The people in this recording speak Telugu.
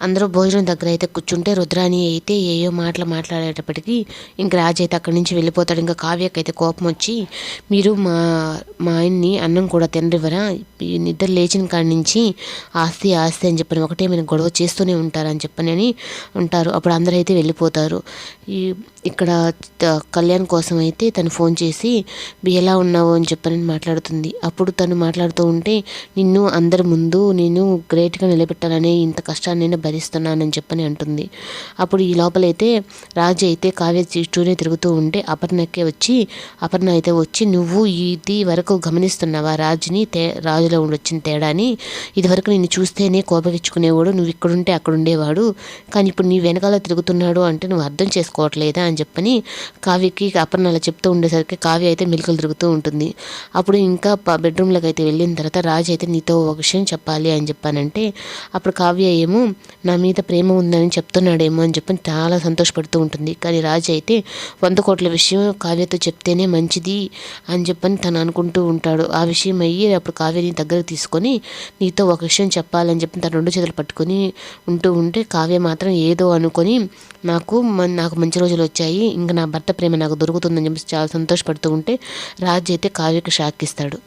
అందరూ భోజనం దగ్గర అయితే కూర్చుంటే రుద్రాణి అయితే ఏయో మాటలు మాట్లాడేటప్పటికీ ఇంక రాజు అయితే అక్కడి నుంచి వెళ్ళిపోతాడు. ఇంకా కావ్యకి అయితే కోపం వచ్చి, మీరు మా మా ఆయన్ని అన్నం కూడా తినరివ్వరా, నిద్ర లేచిన కాడి నుంచి ఆస్తి ఆస్తి అని చెప్పని ఒకటే మీరు గొడవ చేస్తూనే ఉంటారని చెప్పని ఉంటారు. అప్పుడు అందరూ అయితే వెళ్ళిపోతారు. ఇక్కడ కళ్యాణ్ కోసం అయితే తను ఫోన్ చేసి ఎలా ఉన్నావు అని చెప్పని మాట్లాడుతుంది. అప్పుడు తను మాట్లాడుతూ ఉంటే, నిన్ను అందరి ముందు నేను గ్రేట్గా నిలబెట్టాలని ఇంత కష్టాన్ని నేను భరిస్తున్నానని చెప్పని అంటుంది. అప్పుడు ఈ లోపలైతే రాజు అయితే కావ్య చుట్టూనే తిరుగుతూ ఉంటే అపర్ణ అయితే వచ్చి నువ్వు ఇది వరకు గమనిస్తున్నావా రాజుని రాజులో వచ్చిన తేడాని, ఇది వరకు నిన్ను చూస్తేనే కోపగించుకునేవాడు, నువ్వు ఇక్కడుంటే అక్కడ ఉండేవాడు, కానీ ఇప్పుడు నీ వెనకాల తిరుగుతున్నాడు అంటే నువ్వు అర్థం చేసుకోవట్లేదా అని చెప్పని కావ్యకి అపర్ణ అలా చెప్తూ ఉండేసరికి కావ్య అయితే మెలికలు తిరుగుతూ ఉంటుంది. అప్పుడు ఇంకా బెడ్రూమ్లోకి అయితే వెళ్ళిన తర్వాత రాజు అయితే నీతో ఒక విషయం చెప్పాలి అని చెప్పానంటే, అప్పుడు కావ్య ఏమో నా మీద ప్రేమ ఉందని చెప్తున్నాడేమో అని చెప్పని చాలా సంతోషపడుతూ ఉంటుంది. కానీ రాజు అయితే 100 కోట్ల విషయం కావ్యతో చెప్తేనే మంచిది అని చెప్పని తను అనుకుంటూ ఉంటాడు. ఆ విషయం అయ్యి అప్పుడు కావ్యని దగ్గరకు తీసుకొని నీతో ఒక విషయం చెప్పాలని చెప్పి తను 2 చేతులు పట్టుకొని ఉంటే కావ్య మాత్రం ఏదో అనుకొని నాకు మంచి రోజులు వచ్చాయి, ఇంకా నా భర్త ప్రేమ నాకు దొరుకుతుందని చెప్పి చాలా సంతోషపడుతూ ఉంటే రాజు అయితే కావ్యకి షాక్ ఇస్తాడు.